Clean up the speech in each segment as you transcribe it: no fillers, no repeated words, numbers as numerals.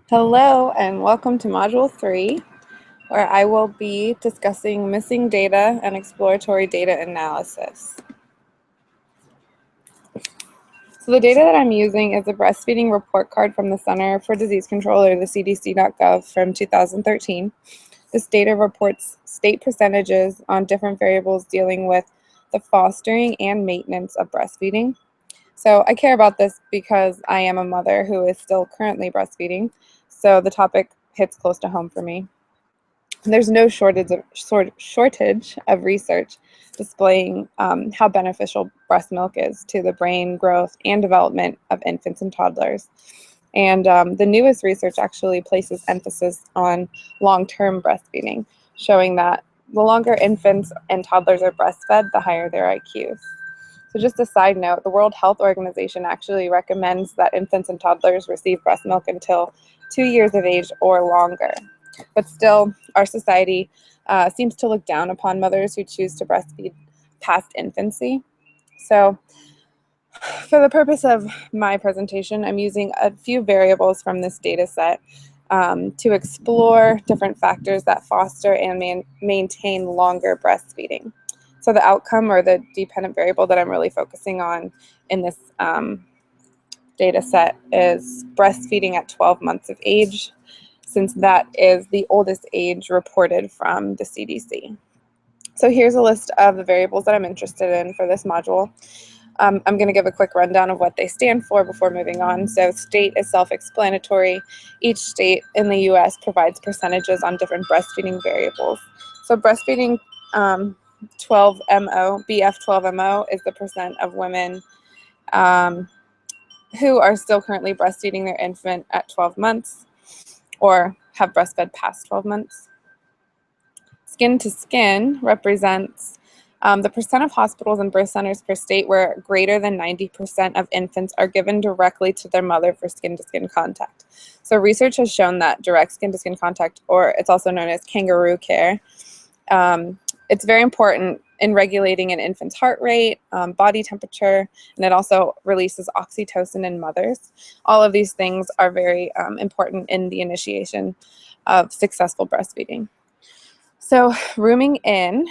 Hello and welcome to Module 3, where I will be discussing missing data and exploratory data analysis. So the data that I'm using is a breastfeeding report card from the Center for Disease Control, or the CDC.gov, from 2013. This data reports state percentages on different variables dealing with the fostering and maintenance of breastfeeding. So I care about this because I am a mother who is still currently breastfeeding, so the topic hits close to home for me. There's no shortage of research displaying how beneficial breast milk is to the brain growth and development of infants and toddlers. And the newest research actually places emphasis on long-term breastfeeding, showing that the longer infants and toddlers are breastfed, the higher their IQs. So just a side note, the World Health Organization actually recommends that infants and toddlers receive breast milk until 2 years of age or longer. But still, our society seems to look down upon mothers who choose to breastfeed past infancy. So for the purpose of my presentation, I'm using a few variables from this data set to explore different factors that foster and maintain longer breastfeeding. So the outcome, or the dependent variable that I'm really focusing on in this data set, is breastfeeding at 12 months of age, since that is the oldest age reported from the CDC. So here's a list of the variables that I'm interested in for this module. I'm going to give a quick rundown of what they stand for before moving on. So state is self-explanatory. Each state in the US provides percentages on different breastfeeding variables. So breastfeeding 12MO, BF12MO, is the percent of women who are still currently breastfeeding their infant at 12 months or have breastfed past 12 months. Skin to skin represents the percent of hospitals and birth centers per state where greater than 90% of infants are given directly to their mother for skin-to-skin contact. So research has shown that direct skin-to-skin contact, or it's also known as kangaroo care, it's very important in regulating an infant's heart rate, body temperature, and it also releases oxytocin in mothers. All of these things are very important in the initiation of successful breastfeeding. So room in,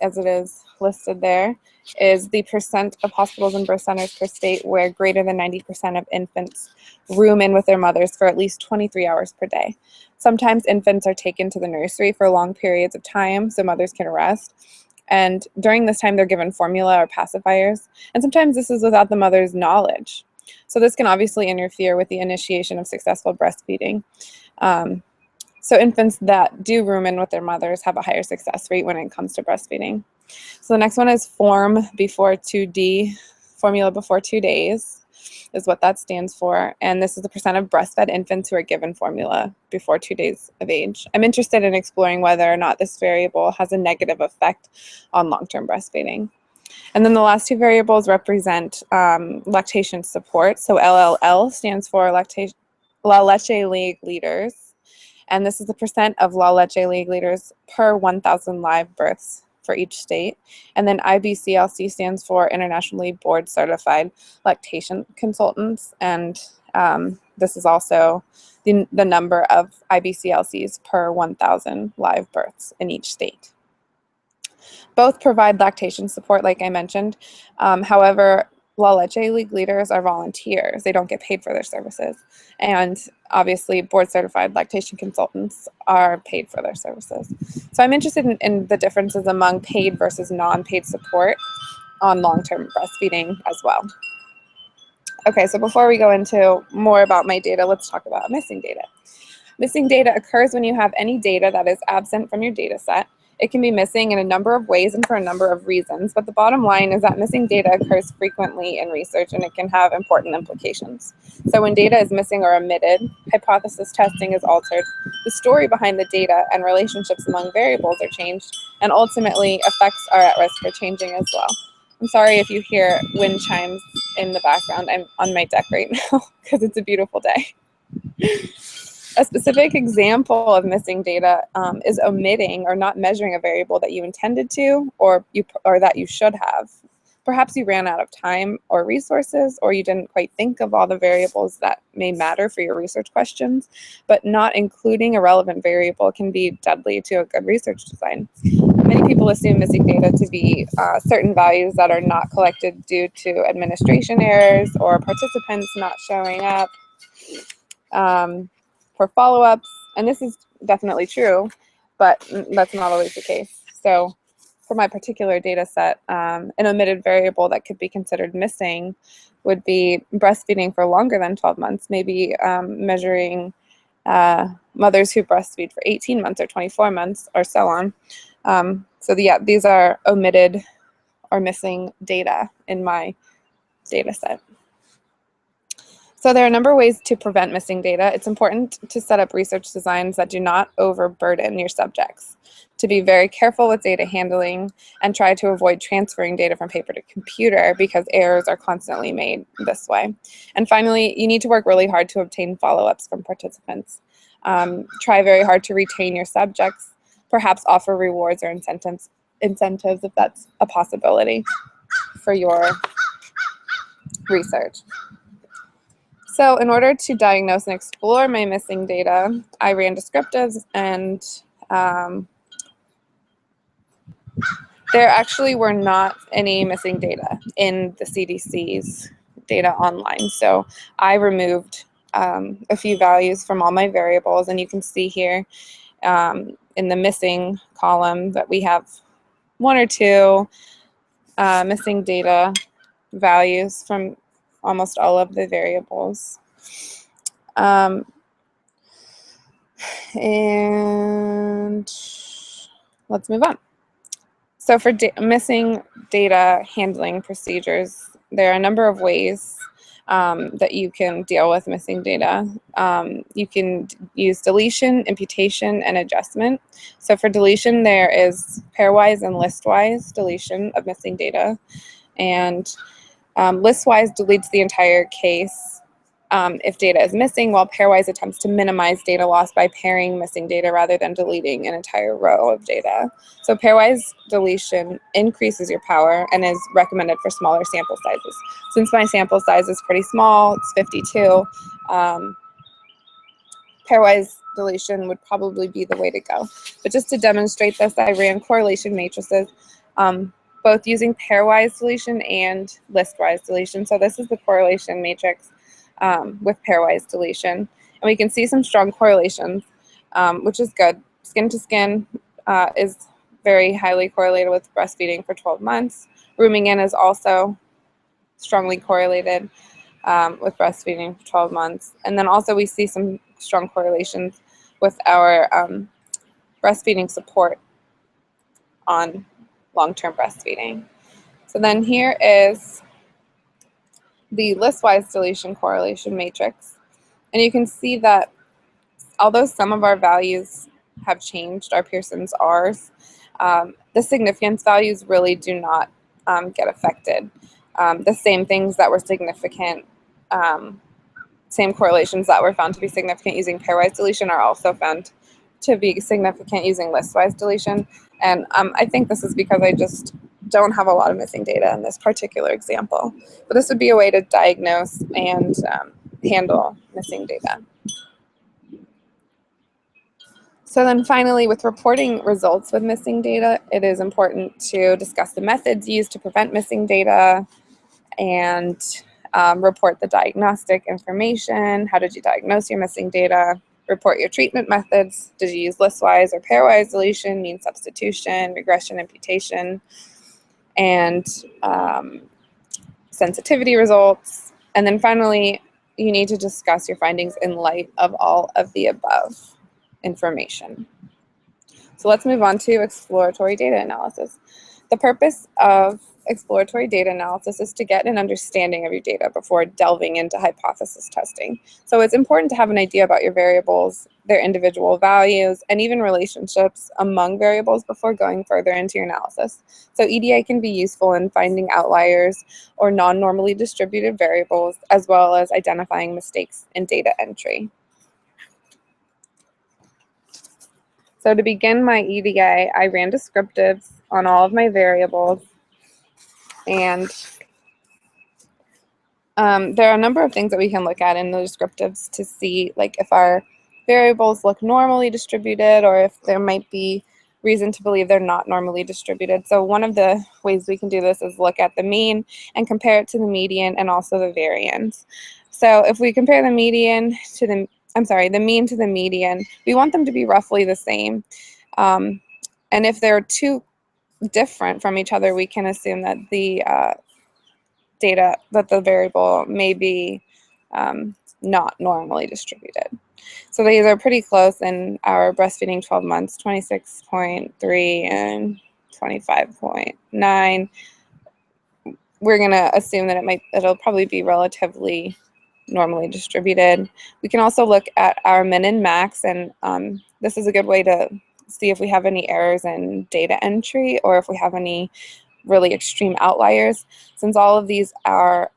as it is listed there, is the percent of hospitals and birth centers per state where greater than 90% of infants room in with their mothers for at least 23 hours per day. Sometimes infants are taken to the nursery for long periods of time so mothers can rest. And during this time, they're given formula or pacifiers. And sometimes this is without the mother's knowledge. So this can obviously interfere with the initiation of successful breastfeeding. So infants that do room in with their mothers have a higher success rate when it comes to breastfeeding. So the next one is form before 2D, formula before 2 days is what that stands for. And this is the percent of breastfed infants who are given formula before 2 days of age. I'm interested in exploring whether or not this variable has a negative effect on long-term breastfeeding. And then the last two variables represent lactation support. So LLL stands for La Leche League Liters. And this is the percent of La Leche League liters per 1,000 live births for each state. And then IBCLC stands for Internationally Board Certified Lactation Consultants. And this is also the number of IBCLCs per 1,000 live births in each state. Both provide lactation support, like I mentioned. However, La Leche League leaders are volunteers. They don't get paid for their services. And obviously, board-certified lactation consultants are paid for their services. So I'm interested in the differences among paid versus non-paid support on long-term breastfeeding as well. Okay, so before we go into more about my data, let's talk about missing data. Missing data occurs when you have any data that is absent from your data set. It can be missing in a number of ways and for a number of reasons, but the bottom line is that missing data occurs frequently in research and it can have important implications. So when data is missing or omitted, hypothesis testing is altered, the story behind the data and relationships among variables are changed, and ultimately effects are at risk for changing as well. I'm sorry if you hear wind chimes in the background. I'm on my deck right now because it's a beautiful day. A specific example of missing data is omitting or not measuring a variable that you intended to or that you should have Perhaps you ran out of time or resources, or you didn't quite think of all the variables that may matter for your research questions, but not including a relevant variable can be deadly to a good research design. Many people assume missing data to be certain values that are not collected due to administration errors or participants not showing up for follow-ups, and this is definitely true, but that's not always the case. So for my particular data set, an omitted variable that could be considered missing would be breastfeeding for longer than 12 months, maybe measuring mothers who breastfeed for 18 months or 24 months or so on. Yeah, these are omitted or missing data in my data set. So there are a number of ways to prevent missing data. It's important to set up research designs that do not overburden your subjects, to be very careful with data handling, and try to avoid transferring data from paper to computer because errors are constantly made this way. And finally, you need to work really hard to obtain follow-ups from participants. Try very hard to retain your subjects, perhaps offer rewards or incentives if that's a possibility for your research. So in order to diagnose and explore my missing data, I ran descriptives, and there actually were not any missing data in the CDC's data online. So I removed a few values from all my variables, and you can see here in the missing column that we have one or two missing data values from almost all of the variables. And let's move on. So for missing data handling procedures, there are a number of ways that you can deal with missing data. You can use deletion, imputation, and adjustment. So for deletion, there is pairwise and listwise deletion of missing data. And listwise deletes the entire case if data is missing, while pairwise attempts to minimize data loss by pairing missing data rather than deleting an entire row of data. So pairwise deletion increases your power and is recommended for smaller sample sizes. Since my sample size is pretty small, it's 52, pairwise deletion would probably be the way to go. But just to demonstrate this, I ran correlation matrices, both using pairwise deletion and listwise deletion. So this is the correlation matrix with pairwise deletion. And we can see some strong correlations, which is good. Skin to skin is very highly correlated with breastfeeding for 12 months. Rooming in is also strongly correlated with breastfeeding for 12 months. And then also we see some strong correlations with our breastfeeding support on long-term breastfeeding. So then here is the listwise deletion correlation matrix. And you can see that although some of our values have changed, our Pearson's R's, the significance values really do not get affected. The same things that were significant, same correlations that were found to be significant using pairwise deletion are also found to be significant using listwise deletion. And I think this is because I just don't have a lot of missing data in this particular example. But this would be a way to diagnose and handle missing data. So then finally, with reporting results with missing data, it is important to discuss the methods used to prevent missing data and report the diagnostic information. How did you diagnose your missing data? Report your treatment methods. Did you use listwise or pairwise deletion, mean substitution, regression, imputation, and sensitivity results? And then finally, you need to discuss your findings in light of all of the above information. So let's move on to exploratory data analysis. The purpose of exploratory data analysis is to get an understanding of your data before delving into hypothesis testing. So it's important to have an idea about your variables, their individual values, and even relationships among variables before going further into your analysis. So EDA can be useful in finding outliers or non-normally distributed variables, as well as identifying mistakes in data entry. So to begin my EDA, I ran descriptives on all of my variables, And there are a number of things that we can look at in the descriptives to see like if our variables look normally distributed or if there might be reason to believe they're not normally distributed. So one of the ways we can do this is look at the mean and compare it to the median and also the variance. So if we compare the median to the, the mean to the median, we want them to be roughly the same. And if they're too different from each other, we can assume that the data, that the variable may be not normally distributed. So these are pretty close in our breastfeeding 12 months, 26.3 and 25.9. We're going to assume that it'll probably be relatively normally distributed. We can also look at our min and max, and this is a good way to see if we have any errors in data entry or if we have any really extreme outliers. Since all of these are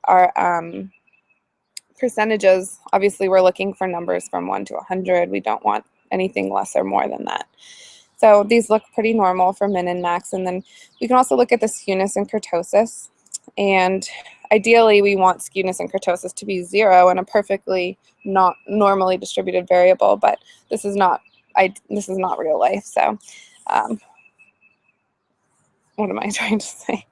percentages, obviously we're looking for numbers from 1 to 100. We don't want anything less or more than that. So these look pretty normal for min and max. And then we can also look at the skewness and kurtosis. And ideally we want skewness and kurtosis to be 0 and a perfectly not normally distributed variable, but this is not real life. So what am I trying to say?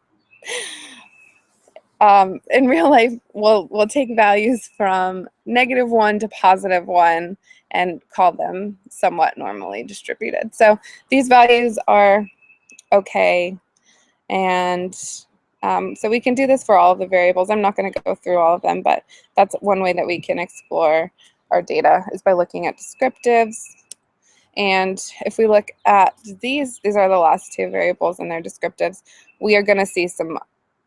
In real life, we'll take values from -1 to +1 and call them somewhat normally distributed. So these values are okay, and so we can do this for all of the variables. I'm not going to go through all of them, but that's one way that we can explore our data is by looking at descriptives. And if we look at these are the last two variables and their descriptives, we are going to see some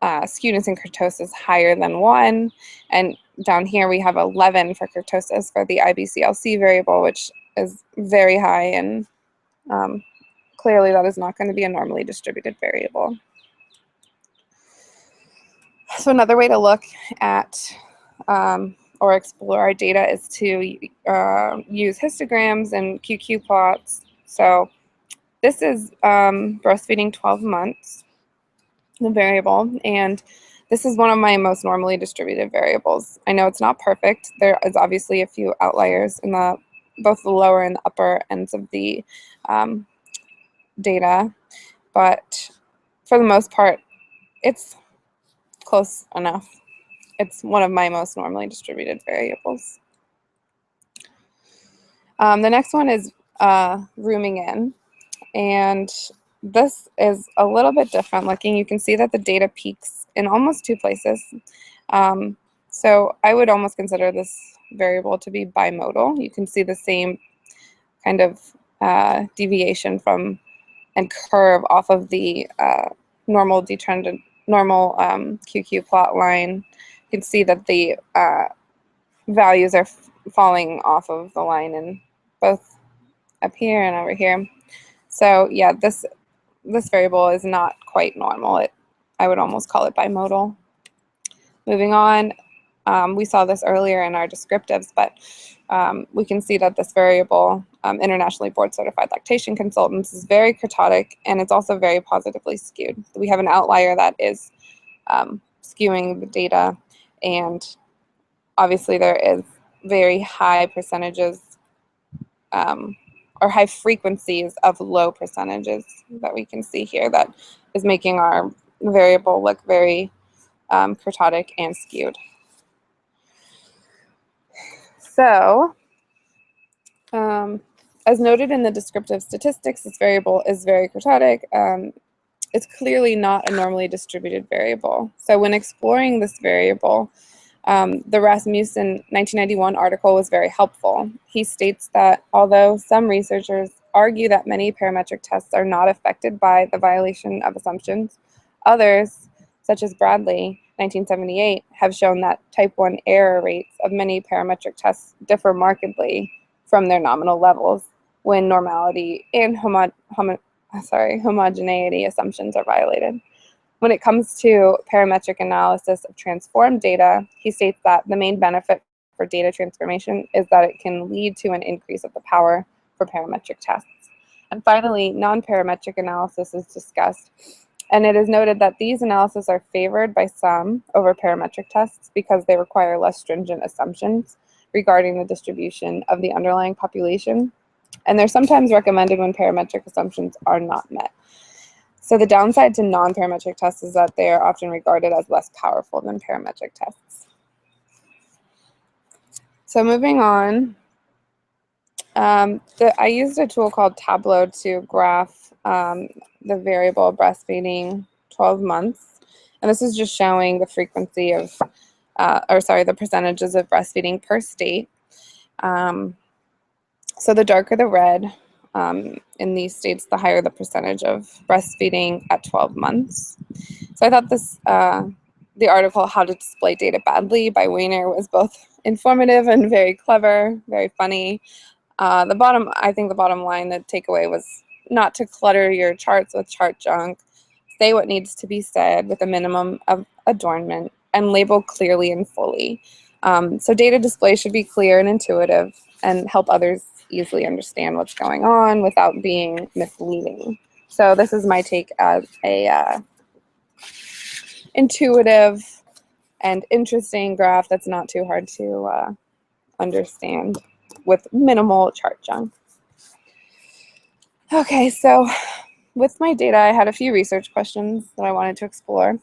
skewness and kurtosis higher than 1. And down here we have 11 for kurtosis for the IBCLC variable, which is very high, and clearly that is not going to be a normally distributed variable. So another way to look at or explore our data is to use histograms and QQ plots. So this is breastfeeding 12 months, the variable, and this is one of my most normally distributed variables. I know it's not perfect. There is obviously a few outliers in both the lower and the upper ends of the data, but for the most part, it's close enough. It's one of my most normally distributed variables. The next one is rooming in, and this is a little bit different looking. You can see that the data peaks in almost 2 places. So I would almost consider this variable to be bimodal. You can see the same kind of deviation from and curve off of the normal QQ plot line. You can see that the values are falling off of the line in both up here and over here. So yeah, this variable is not quite normal. I would almost call it bimodal. Moving on, we saw this earlier in our descriptives, but we can see that this variable, internationally board certified lactation consultants, is very kurtotic, and it's also very positively skewed. We have an outlier that is skewing the data, and obviously there is very high percentages or high frequencies of low percentages that we can see here that is making our variable look very kurtotic and skewed. So, as noted in the descriptive statistics, this variable is very kurtotic. It's clearly not a normally distributed variable. So when exploring this variable, the Rasmussen 1991 article was very helpful. He states that although some researchers argue that many parametric tests are not affected by the violation of assumptions, others, such as Bradley, 1978, have shown that type 1 error rates of many parametric tests differ markedly from their nominal levels when normality and homogeneity assumptions are violated. When it comes to parametric analysis of transformed data, he states that the main benefit for data transformation is that it can lead to an increase of the power for parametric tests. And finally, non-parametric analysis is discussed, And it is noted that these analyses are favored by some over parametric tests because they require less stringent assumptions regarding the distribution of the underlying population. And they're sometimes recommended when parametric assumptions are not met. So the downside to non-parametric tests is that they are often regarded as less powerful than parametric tests. So moving on, I used a tool called Tableau to graph the variable breastfeeding 12 months. And this is just showing the frequency of, the percentages of breastfeeding per state. So the darker the red in these states, the higher the percentage of breastfeeding at 12 months. So I thought this, the article, How to Display Data Badly by Weiner, was both informative and very clever, very funny. I think the bottom line, the takeaway was not to clutter your charts with chart junk, say what needs to be said with a minimum of adornment, and label clearly and fully. So data display should be clear and intuitive and help others easily understand what's going on without being misleading. So this is my take as a intuitive and interesting graph that's not too hard to understand with minimal chart junk. Okay, so with my data, I had a few research questions that I wanted to explore.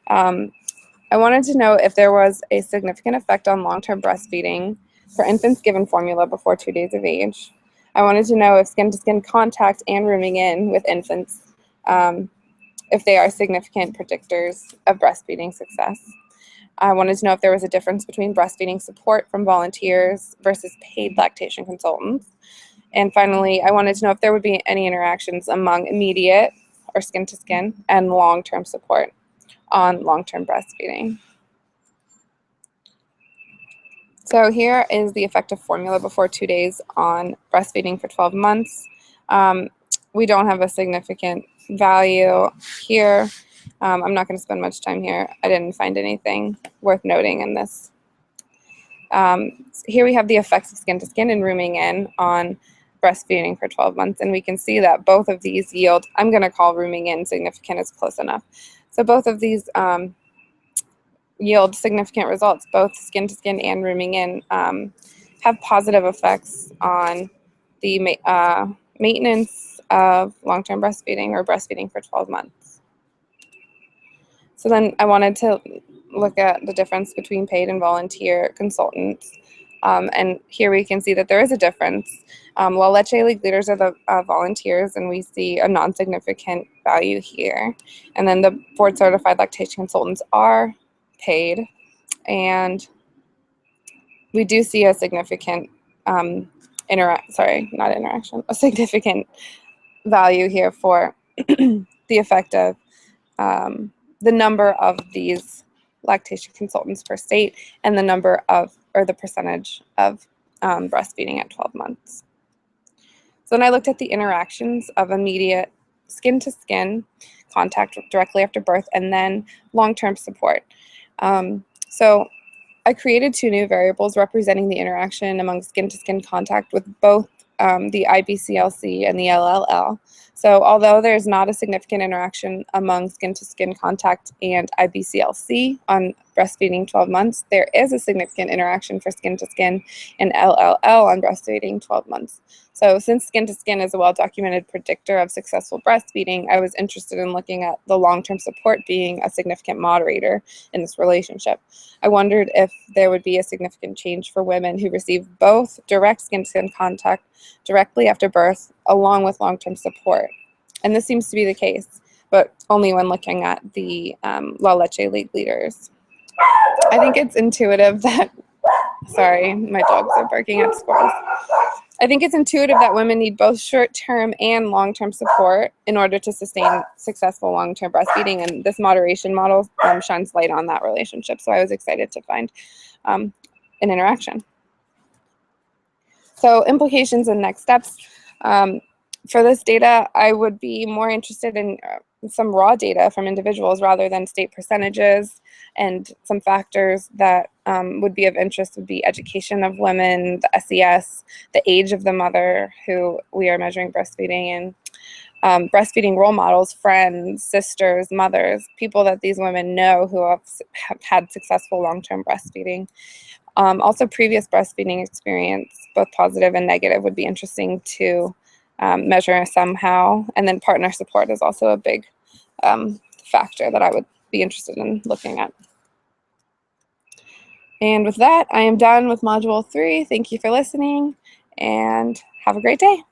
I wanted to know if there was a significant effect on long-term breastfeeding for infants given formula before 2 days of age. I wanted to know if skin-to-skin contact and rooming in with infants, if they are significant predictors of breastfeeding success. I wanted to know if there was a difference between breastfeeding support from volunteers versus paid lactation consultants. And finally, I wanted to know if there would be any interactions among immediate or skin-to-skin and long-term support on long-term breastfeeding. So here is the effect of formula before 2 days on breastfeeding for 12 months. We don't have a significant value here. I'm not going to spend much time here. I didn't find anything worth noting in this. Here we have the effects of skin-to-skin and rooming in on breastfeeding for 12 months, and we can see that both of these yield, I'm going to call rooming in significant as close enough. So both of these yield significant results. Both skin-to-skin and rooming in have positive effects on the maintenance of long-term breastfeeding or breastfeeding for 12 months. So then I wanted to look at the difference between paid and volunteer consultants. And here we can see that there is a difference. While Leche League leaders are the volunteers, and we see a non-significant value here. And then the board-certified lactation consultants are paid, and we do see a significant a significant value here for the effect of the number of these lactation consultants per state and the number of, or the percentage of breastfeeding at 12 months. So then I looked at the interactions of immediate skin-to-skin contact directly after birth and then long-term support. So I created 2 new variables representing the interaction among skin-to-skin contact with both the IBCLC and the LLL. So although there's not a significant interaction among skin-to-skin contact and IBCLC on breastfeeding 12 months, there is a significant interaction for skin-to-skin and LLL on breastfeeding 12 months. So since skin-to-skin is a well-documented predictor of successful breastfeeding, I was interested in looking at the long-term support being a significant moderator in this relationship. I wondered if there would be a significant change for women who receive both direct skin-to-skin contact directly after birth along with long-term support. And this seems to be the case, but only when looking at the La Leche League leaders. I think it's intuitive that, sorry, my dogs are barking at squirrels. I think it's intuitive that women need both short-term and long-term support in order to sustain successful long-term breastfeeding, and this moderation model shines light on that relationship, so I was excited to find an interaction. So implications and next steps. For this data, I would be more interested in some raw data from individuals rather than state percentages, and some factors that would be of interest would be education of women, the SES, the age of the mother who we are measuring breastfeeding in, breastfeeding role models, friends, sisters, mothers, people that these women know who have had successful long-term breastfeeding. Also, previous breastfeeding experience, both positive and negative, would be interesting to measure somehow. And then partner support is also a big factor that I would be interested in looking at. And with that, I am done with Module 3. Thank you for listening, and have a great day.